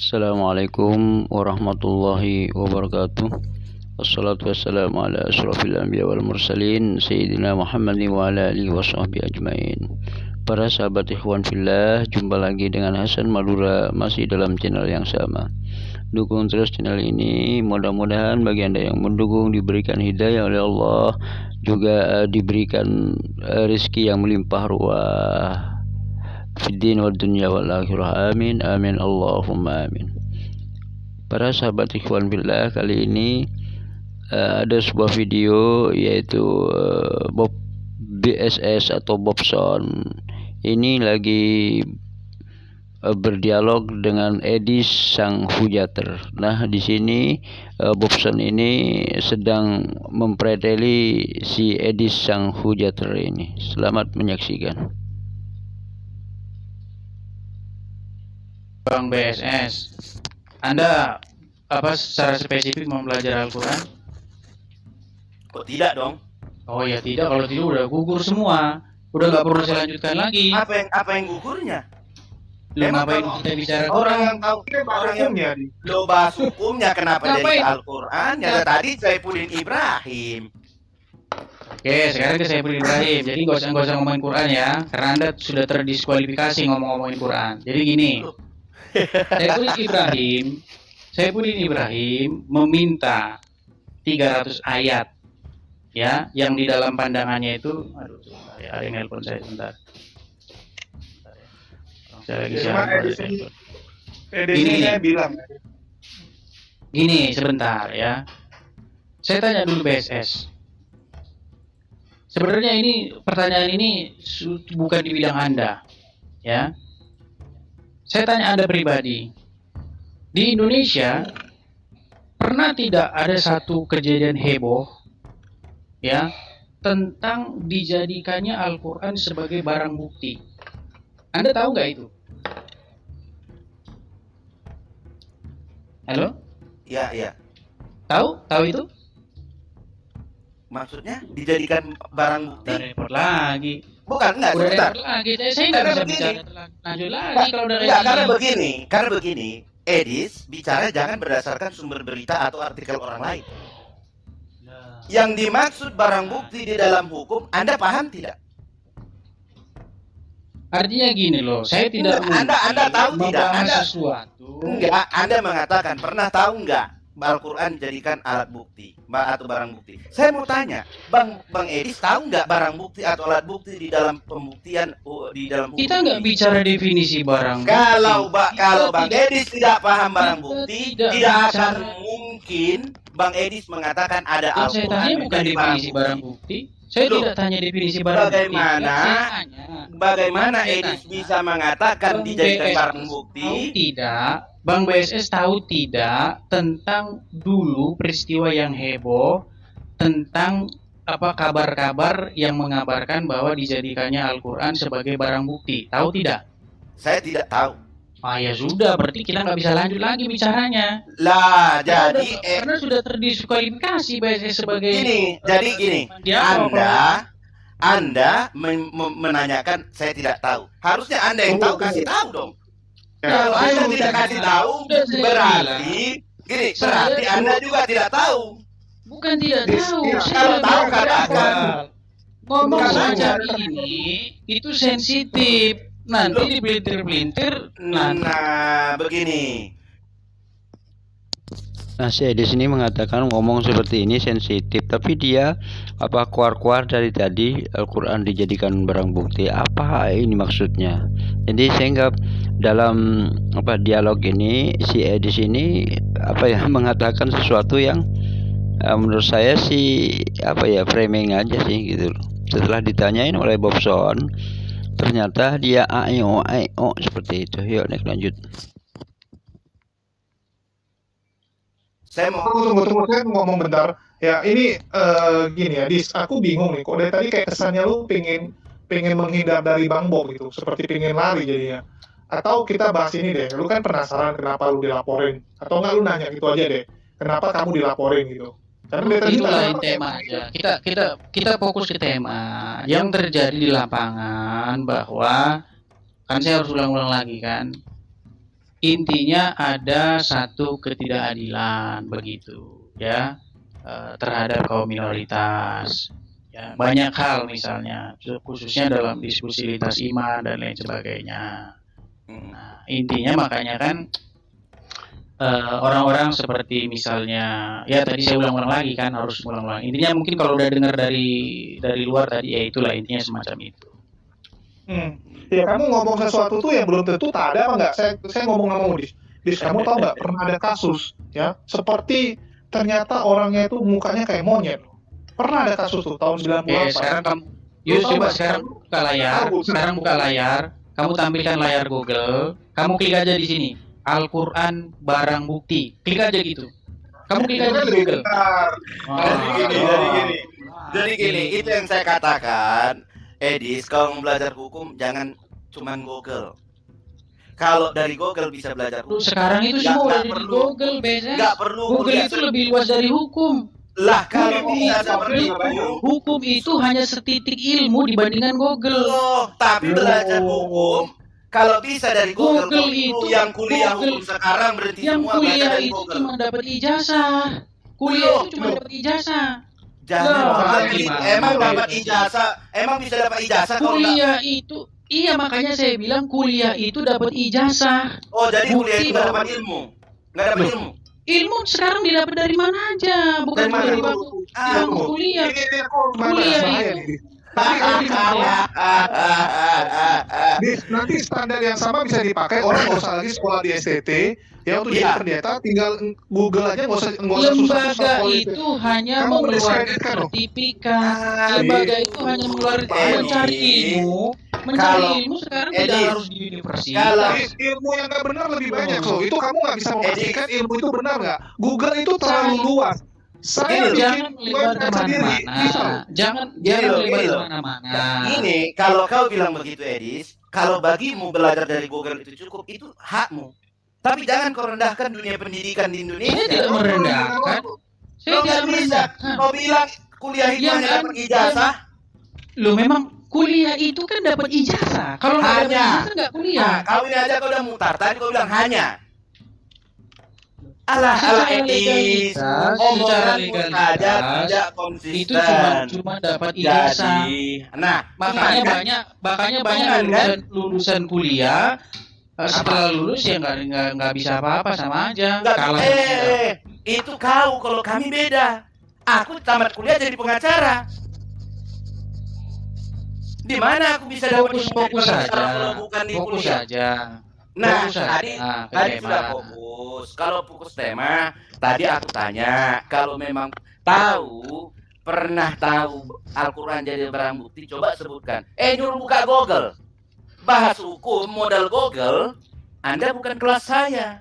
Assalamualaikum warahmatullahi wabarakatuh. Wassalatu wassalamu ala asyrafil anbiya wal mursalin Sayyidina Muhammadin wa ala alihi wa sahbihi ajmain. Para sahabat ikhwan fillah, jumpa lagi dengan Hasan Madura masih dalam channel yang sama. Dukung terus channel ini, mudah-mudahan bagi Anda yang mendukung diberikan hidayah oleh Allah, juga diberikan rezeki yang melimpah ruah fiddin wa dunya wal akhirah, amin amin Allahumma amin. Para sahabat ikhwan billah, kali ini ada sebuah video yaitu Bob BSS atau Bobson ini lagi berdialog dengan Edis sang hujater. Nah, di sini Bobson ini sedang mempreteli si Edis sang hujater ini. Selamat menyaksikan. Bang BSS, Anda secara spesifik mau belajar Al-Quran? Kok tidak dong? Oh ya tidak, kalau tidak udah gugur semua, udah nggak perlu saya lanjutkan lagi. Apa yang gugurnya? Lu ngapain kita bicara orang yang tahu orang yang lo bahas hukumnya kenapa dari Al-Quran? Ya tadi Saifulin Ibrahim. Oke, sekarang ke Saifulin Ibrahim. Jadi nggak usah ngomongin Quran ya, karena Anda sudah terdiskualifikasi ngomongin Quran. Jadi gini. Saifulin Ibrahim meminta 300 ayat ya, yang di dalam pandangannya itu ada yang nelpon saya sebentar. Saya lagi gini sebentar ya. Saya tanya dulu BSS. Sebenarnya ini pertanyaan ini bukan di bidang Anda ya. Saya tanya Anda pribadi, di Indonesia pernah tidak ada satu kejadian heboh ya tentang dijadikannya Al-Quran sebagai barang bukti? Anda tahu nggak itu? Halo? Iya. Tahu itu? Maksudnya dijadikan barang bukti? Udah repot lagi. Bukan, enggak, sebentar. Saya nggak bisa bicara lanjut lagi kalau udah enggak, karena begini, Edis bicara jangan berdasarkan sumber berita atau artikel orang lain. Yang dimaksud barang bukti di dalam hukum, Anda paham tidak? Artinya gini loh, saya tidak Anda tahu tidak? Sesuatu. Enggak, Anda mengatakan pernah tahu enggak Al-Quran dijadikan alat bukti atau barang bukti? Saya mau tanya, Bang Edis tahu nggak barang bukti atau alat bukti di dalam pembuktian di dalam hukum? Kita nggak bicara definisi barang bukti. Kalau Bang Edis tidak paham barang bukti, tidak akan mungkin Bang Edis mengatakan ada Al-Quran. Saya tanya bukan definisi barang bukti. Saya tidak tanya definisi barang bukti. Bagaimana Edis bisa mengatakan dijadikan barang bukti? Tidak. Bang BSS tahu tidak tentang dulu peristiwa yang heboh tentang kabar-kabar yang mengabarkan bahwa dijadikannya Al-Quran sebagai barang bukti? Tahu tidak? Saya tidak tahu. Ah ya sudah, berarti kita nggak bisa lanjut lagi bicaranya. Lah, jadi karena sudah terdiskualifikasi BSS sebagai gini. Anda menanyakan saya tidak tahu. Harusnya Anda yang tahu kasih tahu dong. Kalau Anda tidak kasih tahu, berarti Anda juga tidak tahu. Bukan tidak tahu. Kalau tahu katakan. Ngomong saja ini itu sensitif. Nanti dipelintir-pelintir. Nah, begini. Nah, saya di sini mengatakan ngomong seperti ini sensitif, tapi dia keluar dari tadi Al-Quran dijadikan barang bukti. Apa ini maksudnya? Jadi sehingga dalam dialog ini si Edis ini mengatakan sesuatu yang menurut saya sih framing aja sih gitu. Setelah ditanyain oleh Bobson, ternyata dia ayo seperti itu. Yuk next lanjut. Saya mau saya ngomong bentar ya. Ini gini ya, Dis, aku bingung nih kok dari tadi kayak kesannya lu pengen menghindar dari Bang Bob gitu, seperti pengen lari jadinya. Atau kita bahas ini deh, lu kan penasaran kenapa lu dilaporin, atau enggak lu nanya gitu aja deh, kenapa kamu dilaporin gitu? Karena dari tadi itu lain tema aja. Kita fokus ke tema yang terjadi di lapangan, bahwa kan saya harus ulang-ulang lagi kan. intinya ada satu ketidakadilan begitu ya, terhadap kaum minoritas. Ya, banyak hal misalnya, khususnya dalam diskusi lintas iman dan lain sebagainya. Nah, intinya makanya kan orang-orang seperti misalnya, ya tadi saya ulang-ulang lagi kan, harus ulang-ulang. Intinya mungkin kalau udah dengar dari luar tadi, ya itulah intinya semacam itu. Ya kamu ngomong sesuatu tuh yang belum tentu tak ada apa enggak. Saya ngomong sama Dis, kamu tahu nggak pernah ada kasus ya seperti ternyata orangnya itu mukanya kayak monyet. Pernah ada kasus tuh tahun 98. Sekarang kamu, coba sekarang buka layar, kamu tampilkan layar Google, kamu klik aja di sini, Al-Quran barang bukti, klik aja gitu. Kamu klik aja di Google. Jadi gini, itu yang saya katakan, Edis, kalau mau belajar hukum jangan cuman Google. Kalau dari Google bisa belajar hukum. Sekarang itu semua dari Google, biasanya. Nggak perlu. Google itu lebih luas dari hukum. Lah kalau bisa seperti hukum itu hanya setitik ilmu dibandingkan Google. Tapi belajar hukum kalau bisa dari Google itu yang kuliah hukum sekarang berarti yang semua kuliah dari itu Google. cuma dapat ijazah. Kuliah itu cuma dapat ijazah. Emang dapat ijazah, emang bisa dapat ijazah kalau kuliah itu. Iya, makanya saya bilang kuliah itu dapat ijazah. Oh, jadi kuliah itu nggak dapat ilmu. Nggak dapat ilmu. Ilmu sekarang didapat dari mana aja, bukan dari bangku. Kuliah. Kuliah itu. Nanti standar yang sama bisa dipakai, orang nggak usah lagi sekolah di STT ya untuk jadi pendeta, tinggal Google aja, nggak usah lembaga itu hanya mengeluarkan sertifikat. Lembaga itu hanya mengeluarkan mencari ilmu sekarang tidak harus di universitas. Kalau ilmu yang nggak benar lebih banyak, so itu kamu nggak bisa memastikan ilmu itu benar nggak. Google itu terlalu luas. Saya jangan melibatkan mana-mana. Jangan melibatkan mana-mana. Ini kalau kau bilang begitu, Edis, kalau bagimu belajar dari Google itu cukup, itu hakmu. Tapi jangan kau rendahkan dunia pendidikan di Indonesia. Saya tidak merendahkan. Saya tidak merendahkan. Kau bilang kuliah itu hanya dapat ijazah. Lo memang kuliah itu kan dapat ijazah. Kalau nggak dapat ijazah nggak kuliah. Nah, kau ini aja kau udah mutar. Tadi kau bilang hanya. Alah Edis, omonganmu saja tidak konsisten. Itu cuma dapat ijazah. Nah, makanya banyak lulusan kuliah setelah lulus ya nggak bisa apa-apa, sama aja. Itu kau, kalau kami beda. Aku tamat kuliah jadi pengacara. Di mana aku bisa dapat fokus saja. Nah, tadi sudah fokus. Kalau fokus tema, tadi aku tanya, kalau memang pernah tahu Al-Quran jadi barang bukti, coba sebutkan. Nyuruh buka Google. Bahas hukum modal Google, Anda bukan kelas saya.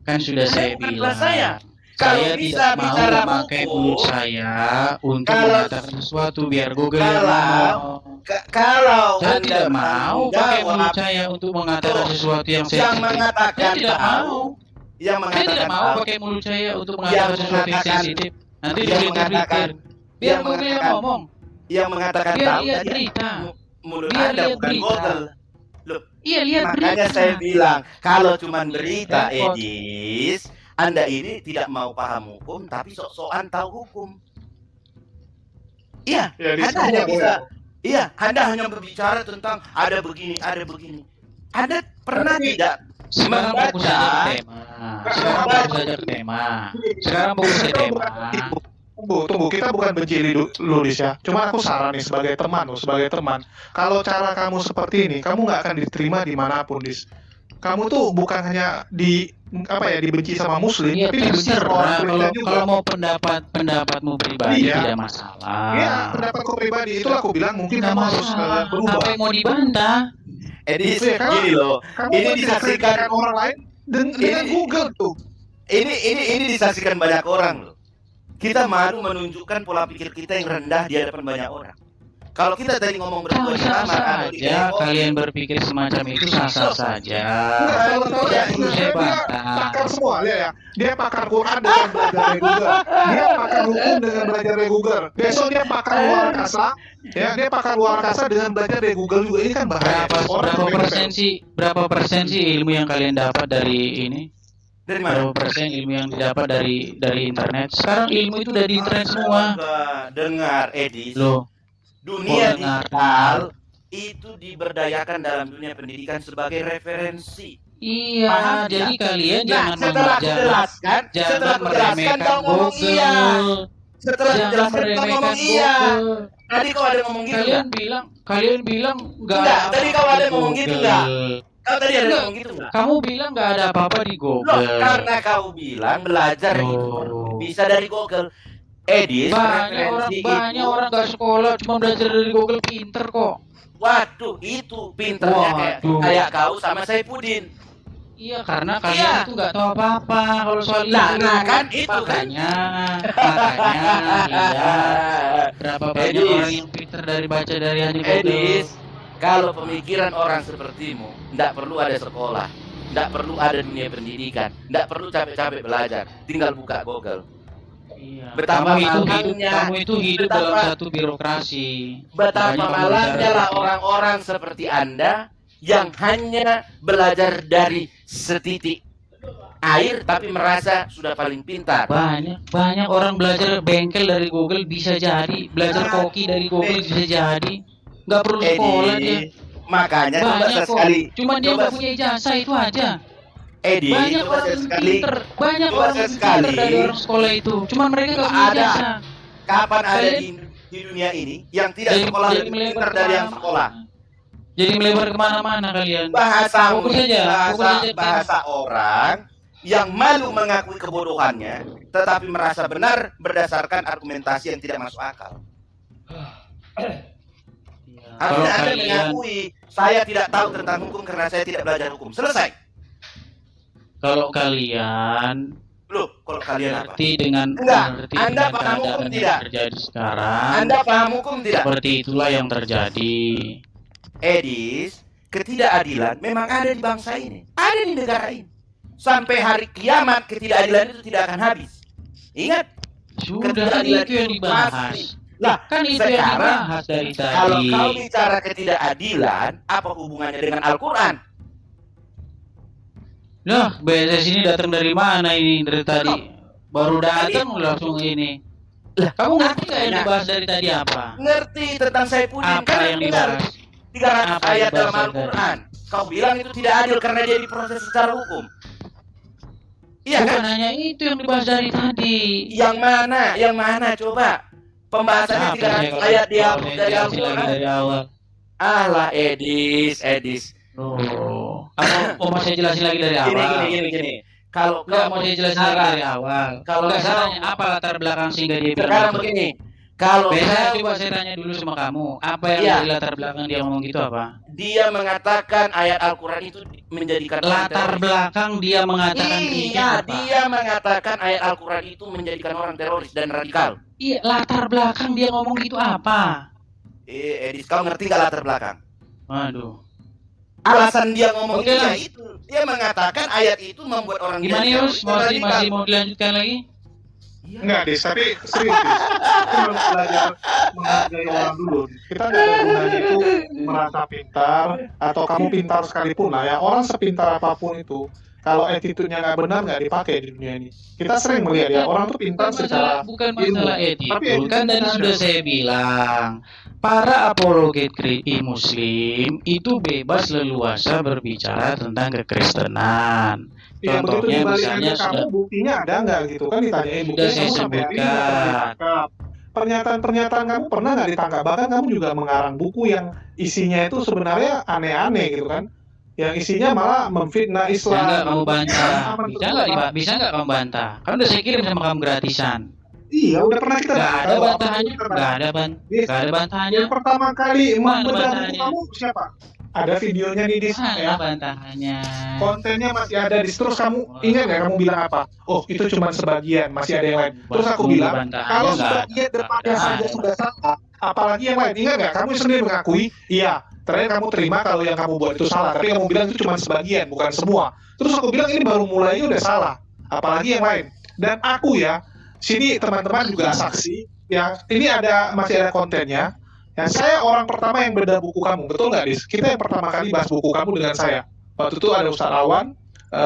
Kan sudah saya bilang. Kalau bisa bicara memakai mulut saya untuk mengatakan sesuatu biar Google yang ngomong. Kalau saya tidak mau pakai mulut saya untuk mengatakan sesuatu yang sensitif. Saya tidak mau. Saya tidak mau pakai mulut saya untuk mengatakan sesuatu yang sensitif. Nanti dipikir. Biar Google yang ngomong. Yang mengatakan biar tahu lihat berita. Mulut Anda bukan Google. Loh, iya, lihat berita. Makanya saya bilang, kalau cuma berita, Edis, Anda ini tidak mau paham hukum, tapi sok-sokan tahu hukum. Iya, Anda hanya bisa. Iya, Anda hanya berbicara tentang ada begini, ada begini. Anda pernah tidak membaca? Sekarang fokus saja ke tema. Tunggu, kita bukan benci Lulis ya. Cuma aku saran nih sebagai teman. Kalau cara kamu seperti ini, kamu nggak akan diterima dimanapun, Dis. Kamu tuh bukan hanya dibenci sama Muslim, tapi dibenci sama orang Kristen juga. Kalau mau pendapatmu pribadi tidak masalah. Iya, pendapatku pribadi itu aku bilang mungkin kamu harus berubah. Apa yang mau dibantah? Edis, gini loh. Ini disaksikan orang lain dengan Google tuh. Ini disaksikan banyak orang loh. Kita malu menunjukkan pola pikir kita yang rendah di hadapan banyak orang. Kalau kita tadi ngomong berdua di Sah kamar atau di saja kedai kalian kopi, berpikir semacam itu sah-sah saja. Kalau tahu ya, Itu saya bantah. pakar semua ya. Dia pakar Quran dengan belajar dari Google. Dia pakar hukum dengan belajar dari Google. Besok dia pakar luar angkasa, ya dia pakar luar angkasa dengan belajar dari Google juga. Ini kan bahaya. Berapa persen sih ilmu yang kalian dapat dari ini? dari mana? Berapa persen ilmu yang didapat dari internet? Sekarang ilmu itu udah di internet semua. Dengar, Edis. Loh, Dunia dengar. digital itu diberdayakan dalam dunia pendidikan sebagai referensi. Iya, Paham, jadi ya? kalian jangan setelah aku jelaskan, jangan meremehkan kau ngomong Google. iya. Setelah Jangan jelaskan kau meremehkan ngomong iya. Google. Tadi kau ada ngomong gitu Kalian bilang nggak Enggak, ada tadi apa-apa kau ada di ngomong gitu Google. nggak? Kau tadi ada Enggak. ngomong gitu nggak? Kamu bilang nggak ada apa-apa di Loh, Google. karena kau bilang belajar itu bisa dari Google. Edis, Banyak orang nggak sekolah cuma belajar dari Google, pinter kok. Waduh, itu pinternya kayak kau sama Saipudin. Iya, karena kalian itu nggak tahu apa-apa kalau soal itu. Nah, kan itu makanya iya. Berapa banyak orang yang pinter dari baca dari hanya Google. Edis, kalau pemikiran orang sepertimu, tidak perlu ada sekolah, tidak perlu ada dunia pendidikan, tidak perlu capek-capek belajar, tinggal buka Google. Iya. Betapa malangnya, kamu itu hidup dalam satu birokrasi. Betapa Makanya malangnya lah orang-orang seperti Anda yang hanya belajar dari setitik air tapi merasa sudah paling pintar. Banyak orang belajar bengkel dari Google bisa jadi, belajar koki dari Google bisa jadi, nggak perlu sekolah dia. Makanya Banyak kok, sekali. cuma dia nggak punya ijazah itu aja. Edi, Banyak orang pinter, banyak orang pinter dari orang sekolah itu, cuma mereka nggak punya ijazah. Kapan ada di dunia ini yang tidak sekolah lebih pinter dari yang sekolah? Jadi melebar kemana-mana kalian. Bahasa Fokus orang yang malu mengakui kebodohannya, tetapi merasa benar berdasarkan argumentasi yang tidak masuk akal. Harusnya Anda mengakui, saya tidak tahu tentang hukum karena saya tidak belajar hukum. Selesai. Kalau kalian ngerti dengan Anda paham hukum tidak? Terjadi sekarang. Anda paham hukum tidak? Seperti itulah yang terjadi. Edis, ketidakadilan memang ada di bangsa ini, ada di negara ini. Sampai hari kiamat ketidakadilan itu tidak akan habis. Ingat, sudah itu yang dibahas. Lah, kan itu yang dibahas dari tadi. Kalau kau bicara ketidakadilan, apa hubungannya dengan Al-Quran? Nah, BSS ini datang dari mana ini dari tadi? Baru datang langsung ini. Lah, kamu ngerti nggak yang dibahas dari tadi apa? Ngerti tentang Saipudin. Apa yang dibahas? 300 ayat dalam Al-Quran. Kau bilang itu tidak adil karena dia diproses secara hukum. Iya kan? Bukan hanya itu yang dibahas dari tadi. Yang mana? Yang mana? Coba. Pembahasannya 300 ayat dihapus dari Al-Quran. Dari awal. Alah, Edis. Oh. Mau saya jelasin lagi dari awal? Gini. Kalau mau saya jelasin lagi dari awal. Kalau saya tanya apa latar belakang sehingga dia bilang sekarang begini. Kalau coba saya tanya dulu sama kamu, apa yang di latar belakang dia ngomong gitu apa? Dia mengatakan ayat Al-Quran itu menjadikan latar belakang dia mengatakan iya, dia mengatakan ayat Al-Quran itu menjadikan orang teroris dan radikal. Iya, latar belakang dia ngomong gitu apa? Edis, kau ngerti nggak latar belakang? Waduh. Alasan dia ngomong itu, dia mengatakan ayat itu membuat orang gimana Yus? Masih mau dilanjutkan lagi? Enggak, Dis, tapi serius, Dis. Kita harus belajar menghargai orang dulu. Kita nggak ada gunanya itu merasa pintar, atau kamu pintar sekalipun lah ya. Orang sepintar apapun itu, kalau attitude-nya nggak benar, nggak dipakai di dunia ini. Kita sering melihat ya, orang tuh pintar secara bukan masalah attitude. Kan tadi sudah saya bilang, para apologet Muslim itu bebas leluasa berbicara tentang kekristenan. Ya, contohnya misalnya kamu buktinya ada nggak gitu kan ditanyain buktinya saya sebutkan. Pernyataan kamu pernah nggak ditangkap, bahkan kamu juga mengarang buku yang isinya itu sebenarnya aneh-aneh gitu kan, yang isinya malah memfitnah Islam. Bisa nggak kamu bantah? Bisa nggak kamu bantah? Kan udah saya kirim sama kamu gratisan. Iya, udah pernah kita nggak ada bantahannya, nggak ada bantahannya. Yang pertama kali membedah kamu siapa? Ada videonya di Dis ya. Bantahannya. Kontennya masih ada di terus kamu ingat nggak kamu bilang apa? Oh, itu cuma sebagian, masih ada yang lain. Terus aku bilang, kalau sebagian depannya saja sudah salah, apalagi yang lain. Ingat nggak? Kamu sendiri mengakui, iya, terakhir kamu terima kalau yang kamu buat itu salah, tapi kamu bilang itu cuma sebagian, bukan semua. Terus aku bilang ini baru mulai udah salah, apalagi yang lain. Dan aku ya, sini teman-teman juga saksi, ya ini masih ada kontennya. Ya, saya orang pertama yang bedah buku kamu, betul nggak, Dis? Kita yang pertama kali bahas buku kamu dengan saya. Waktu itu ada Ustaz Awan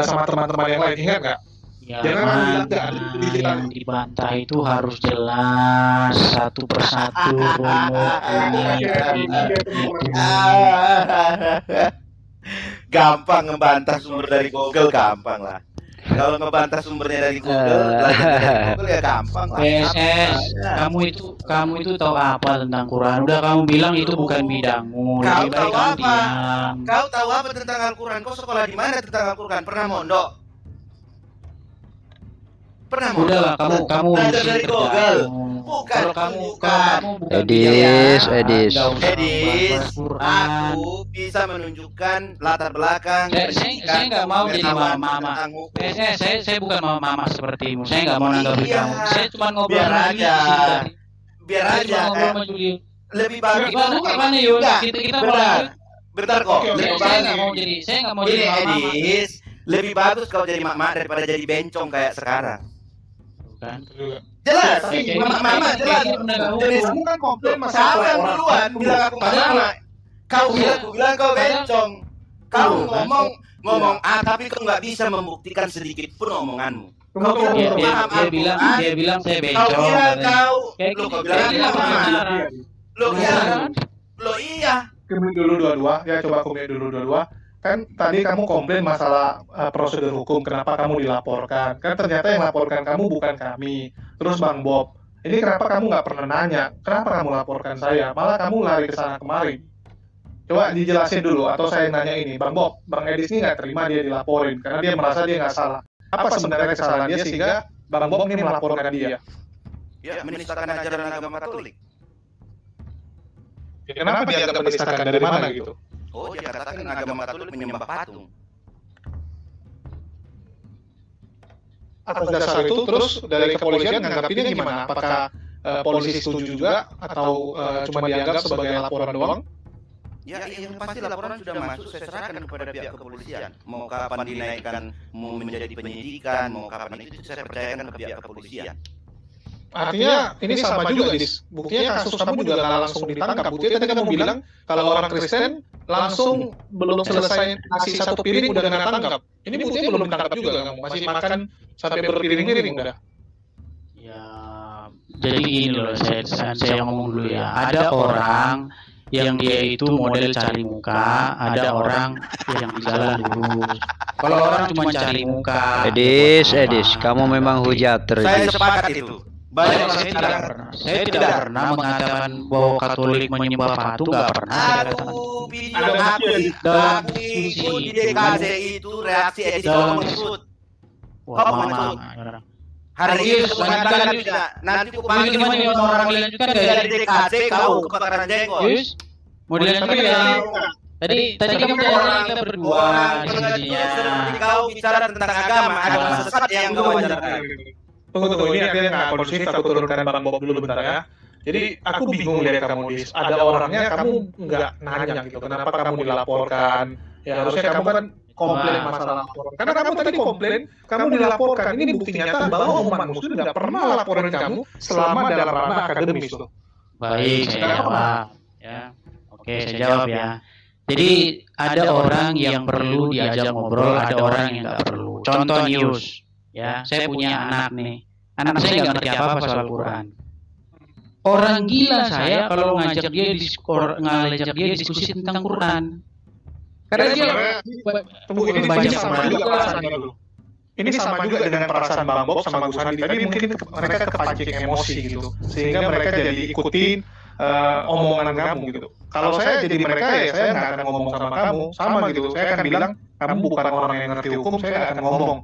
sama teman-teman yang lain, ingat nggak? Ya, Jangan bilang nggak ada digital. yang dibantah itu harus jelas satu persatu. Gampang ngebantah sumber dari Google, gampang lah. Kalau ngebantah sumbernya dari Google, belajar dari Google ya gampang lah. PSS, kamu itu tahu apa tentang Quran? Udah kamu bilang itu bukan bidangmu. Kau Lebih baik tahu kamu apa? diam. Kau tahu apa tentang Al-Quran? Kau sekolah di mana tentang Al-Quran? Pernah mondok? Pernah mondok? Udahlah, kamu belajar urusin dari kerjaan. Google. Kalau kamu bukan Edis, Edis. nggak usah Edis, membahas Quran. aku bisa menunjukkan latar belakang. Saya nggak mau jadi mama. Saya bukan mama sepertimu. Saya nggak mau nanggapi Iya. kamu. Saya cuma ngobrol Biar sama aja. Julius di sini tadi. Biar Saya aja. cuma ngobrol sama Julius. Lebih bagus. Gimana Yun? Enggak, Kita mau bentar. lanjut. Bentar kok. Oke, Lebih Saya bagus. nggak mau jadi. Saya nggak mau Ini jadi mama. Edis, lebih bagus kau jadi mak-mak daripada jadi bencong kayak sekarang. Kan? Jelas, Tapi mama jelas. Jenis Kamu kan komplain siapa masalah yang orang. duluan bilang aku mama? Kau bilang kau bencong. Kau ngomong A tapi kau nggak bisa membuktikan sedikit pun omonganmu. Kau Dia paham Al-Quran? bilang saya Kau bencong. bilang katanya. kau bilang aku mama. Lo iya, lo iya. Komplain dulu dua-dua, ya coba komplain dulu dua-dua. Kan tadi kamu komplain masalah prosedur hukum, kenapa kamu dilaporkan? Kan ternyata yang laporkan kamu bukan kami. Terus Bang Bob, ini kenapa kamu nggak pernah nanya? Kenapa kamu laporkan saya? Malah kamu lari ke sana kemari. Coba dijelasin dulu, atau saya nanya ini, Bang Bob, Bang Edis ini nggak terima dia dilaporin, karena dia merasa dia nggak salah. Apa sebenarnya kesalahan dia sehingga Bang Bob ini melaporkan dia? Ya, menistakan ajaran agama Katolik. Ya, kenapa dia nggak menistakan dari mana gitu? Oh, dia katakan agama Katolik menyembah patung. Atas dasar itu, terus dari kepolisian nganggapinnya gimana? Apakah polisi setuju juga, atau cuma dianggap sebagai laporan doang? Ya, yang pasti laporan sudah masuk, saya serahkan kepada pihak kepolisian. Mau kapan dinaikkan, mau menjadi penyidikan, mau kapan itu saya percayakan ke pihak kepolisian. Artinya ini sama juga, Dis. Buktinya kasus kamu juga nggak langsung ditangkap. Buktinya tadi kamu bilang kalau orang Kristen langsung belum selesai nasi satu piring udah kena tangkap. Ini buktinya belum ditangkap juga, kamu masih makan sampai berpiring-piring udah. Ya, jadi gini loh, saya ngomong dulu ya. Ada orang yang dia itu model cari muka, ada orang yang di jalan lurus. Kalau orang cuma cari muka, Edis, kamu memang hujater. Saya Edis. sepakat itu. Banyak saya tidak pernah mengatakan bahwa Katolik menyembah patung, nggak pernah. Saya katakan. Aduh, video Ada aku dalam aku diskusi. ikut di DKC itu reaksi Edis Dalam- kamu ikut. Wah, Kau mama. mana Hari ini Serius, mengatakan serius. tidak. Nanti aku Gimana panggil orang dilanjutkan nggak ya? dari DKC kau kebakaran jenggot. Yus, mau dilanjutkan ya? Tadi kamu bilang kita berdua di sininya. Seperti kau bicara tentang agama sesat yang kau ajarkan. Tunggu, ini akhirnya nggak kondusif, aku turunkan Bang Bob dulu bentar ya. Jadi aku bingung lihat kamu, Dis. Ada orangnya kamu nggak nanya gitu, kenapa kamu dilaporkan? Ya harusnya kamu kan komplain masalah laporan. Karena kamu tadi komplain, kamu dilaporkan. Ini bukti nyata bahwa umat muslim nggak pernah laporin kamu selama dalam ranah akademis loh. Baik, saya jawab. Ya, oke, saya jawab ya. Jadi ada orang yang perlu diajak ngobrol, ada orang yang nggak perlu. Contoh news, ya. Saya punya anak nih. Anak saya nggak ngerti apa-apa soal Quran. Orang gila saya kalau ngajak dia diskusi tentang Quran. Karena dia Tunggu, ini baca sama Quran. juga perasaannya dulu. Ini sama juga dengan perasaan Bang Bob sama Gus Hadi. Tadi mungkin mereka kepancing emosi gitu, sehingga mereka jadi ikutin omongan kamu gitu. Kalau saya jadi mereka ya saya nggak akan ngomong sama gitu. Saya akan bilang kamu bukan orang yang ngerti hukum, saya nggak akan ngomong.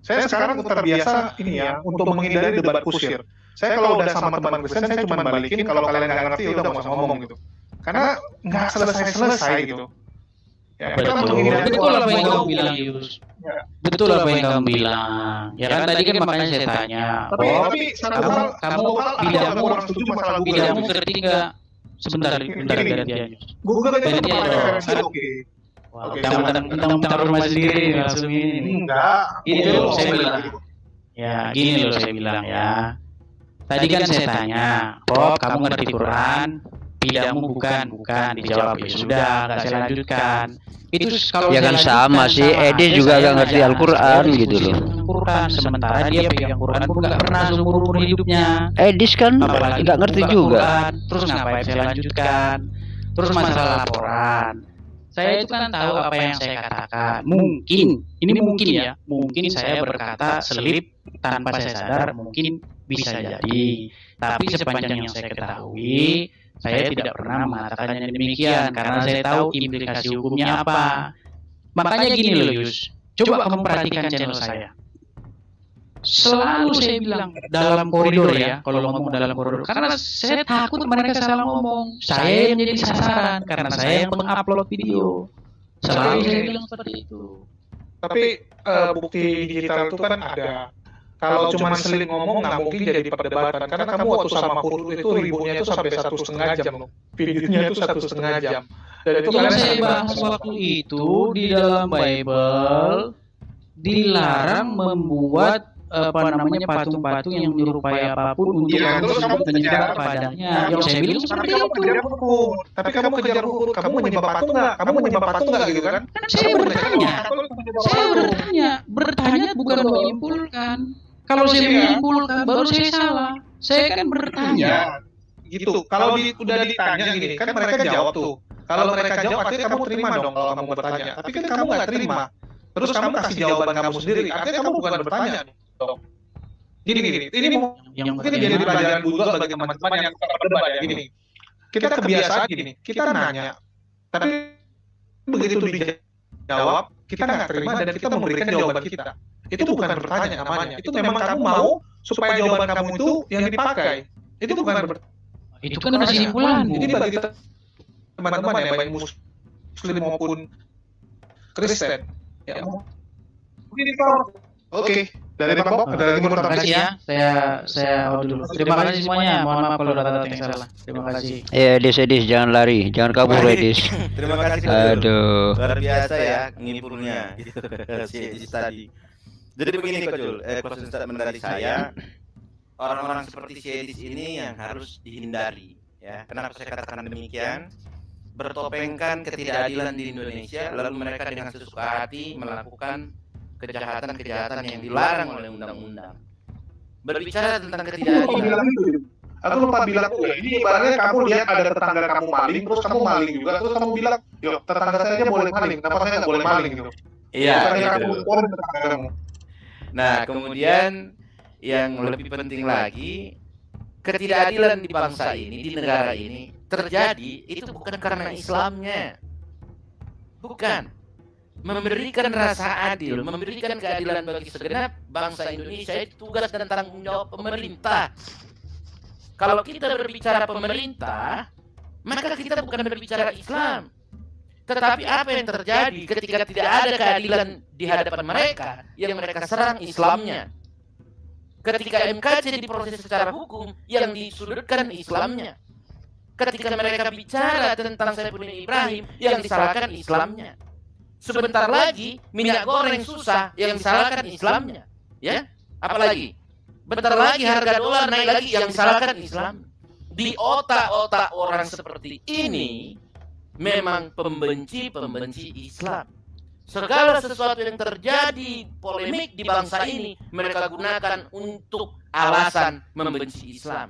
Saya sekarang terbiasa ini ya untuk menghindari debat kusir. Saya kalau udah sama teman Kristen saya cuma balikin, kalau kalian nggak ngerti udah nggak usah ngomong gitu. Karena nggak selesai gitu. Ya, kita Betul, menghindari betul orang apa yang kamu bodoh. bilang, Yus. Ya. Betul apa yang kamu bilang. Ya kan tadi kan makanya saya tanya, Tapi satu hal, kamu aku bidangmu agak kurang setuju masalah Google. bidangmu ngerti nggak? Sebentar, bentar Gini, gantian. Google itu Gantian tempat dong. referensi Kan- oke. Wah, Oke, mentang-mentang rumah sendiri langsung ini. Enggak. Ini Google loh, saya oke. bilang. Ya, gini loh saya bilang ya. Tadi kan saya tanya, Bob, kamu ngerti Quran? Bidangmu bukan, dijawab ya sudah, nggak saya lanjutkan. Itu kalau Ya saya kan lanjutkan sama sih, Edis aja juga saya gak ngerti ngajak, Al-Quran saya gitu diskusi loh. tentang Quran, sementara dia pegang Quran pun nggak pernah seumur hidupnya. Edis kan Apalagi nggak ngerti buka juga. Quran, terus ngapain saya lanjutkan? Terus masalah laporan. Saya itu kan tahu apa yang saya katakan. Mungkin, ini mungkin ya, mungkin saya berkata selip tanpa saya sadar, mungkin bisa jadi. Tapi sepanjang yang saya ketahui, saya tidak pernah mengatakan yang demikian karena saya tahu implikasi hukumnya apa. Makanya gini loh Yus, coba kamu perhatikan channel saya. Selalu saya bilang dalam koridor ya, kalau ngomong dalam koridor, karena saya takut mereka salah ngomong. Saya yang jadi sasaran karena saya yang mengupload video. Selalu saya bilang seperti itu. Tapi bukti digital itu kan ada. Kalau cuma seling ngomong nggak mungkin jadi perdebatan. Karena kamu waktu sama Kurdu itu ributnya itu sampai 1,5 jam loh. Videonya itu 1,5 jam. Dan itu Yang kalian saya sampai bahas waktu itu di dalam Bible dilarang membuat patung-patung yang menyerupai apapun untuk Ya, terus kamu menyembah kejar. kepadanya. Yang saya bilang Tapi seperti kamu itu. kejar hukum. Tapi kamu kejar hukum. Kamu menyembah patung nggak? Kamu menyembah patung nggak gitu kan? Kan saya bertanya. Saya bertanya bukan menyimpulkan. Kalau saya menyimpulkan baru saya salah. Saya kan bertanya. Ya, gitu. Kalau udah ditanya gini, kan mereka jawab tuh. Kalau mereka jawab, artinya kamu terima dong kalau kamu bertanya. Tapi kan kamu nggak terima. Terus kamu kasih jawaban kamu sendiri. Artinya kamu bukan bertanya dong. Gini. Ini mungkin jadi pelajaran juga bagi teman-teman yang berdebat ya. Gini. Kita kebiasaan gini. Kita nanya. Tapi begitu dijawab, kita nggak terima dan kita memberikan jawaban kita. Itu bukan bertanya namanya. Itu memang kamu mau supaya jawaban kamu itu yang dipakai. Itu bukan bertanya. Itu kan udah kesimpulan. Jadi bagi teman-teman ya, baik Muslim maupun Kristen, ya mungkin itu. Oke, dari Bang Bob, ada lagi mau Terima tambah? kasih ya. Saya out dulu. Terima kasih semuanya. Mohon maaf kalau ada yang salah. Terima kasih. Edis jangan lari, jangan kabur Baik. Edis. Terima kasih. Betul. Aduh. Luar biasa ya ngimpulnya gitu. Si Edis tadi. Jadi begini Kak Jul, closing statement dari saya, orang-orang seperti si Edis ini yang harus dihindari ya. Kenapa saya katakan demikian? Bertopengkan ketidakadilan di Indonesia, lalu mereka dengan sesuka hati melakukan kejahatan-kejahatan yang dilarang oleh undang-undang. Berbicara tentang ketidakadilan, Aku lupa bilang juga. Ini ibaratnya kamu lihat ada tetangga kamu maling, terus kamu maling juga, terus kamu bilang, yuk tetangga saya aja boleh maling, kenapa saya nggak boleh maling gitu? iya Bukannya kamu gitu. laporin ke tetangga kamu. Nah, kemudian yang lebih penting lagi, ketidakadilan di bangsa ini, di negara ini terjadi itu bukan karena Islamnya. Bukan. Memberikan rasa adil, memberikan keadilan bagi segenap bangsa Indonesia itu tugas dan tanggung jawab pemerintah. Kalau kita berbicara pemerintah, maka kita bukan berbicara Islam. Tetapi apa yang terjadi ketika tidak ada keadilan di hadapan mereka, yang mereka serang Islamnya. Ketika MKC diproses secara hukum, yang disudutkan Islamnya. Ketika mereka bicara tentang Saifuddin Ibrahim, yang disalahkan Islamnya. Sebentar lagi minyak goreng susah, yang disalahkan Islamnya. Ya, apalagi? Bentar lagi harga dolar naik lagi, yang disalahkan Islam. Di otak-otak orang seperti ini memang pembenci Islam. Segala sesuatu yang terjadi polemik di bangsa ini mereka gunakan untuk alasan membenci Islam.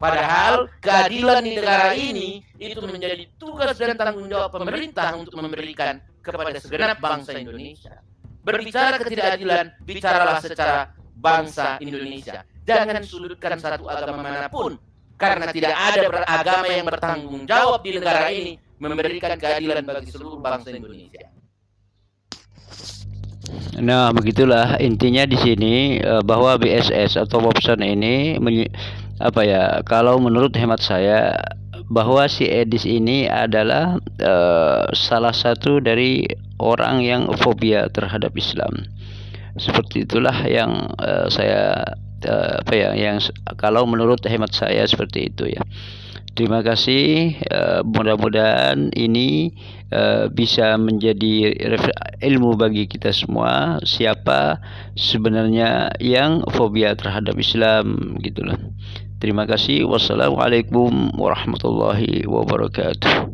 Padahal keadilan di negara ini itu menjadi tugas dan tanggung jawab pemerintah untuk memberikan kepada segenap bangsa Indonesia. Berbicara ketidakadilan, bicaralah secara bangsa Indonesia. Jangan sudutkan satu agama manapun, karena tidak ada agama yang bertanggung jawab di negara ini memberikan keadilan bagi seluruh bangsa Indonesia. Nah, begitulah intinya di sini, bahwa BSS atau Bobson ini kalau menurut hemat saya bahwa si Edis ini adalah salah satu dari orang yang fobia terhadap Islam. Seperti itulah yang saya yang kalau menurut hemat saya seperti itu ya. Terima kasih, mudah-mudahan ini bisa menjadi ilmu bagi kita semua, siapa sebenarnya yang fobia terhadap Islam gitulah. Terima kasih. Wassalamualaikum warahmatullahi wabarakatuh.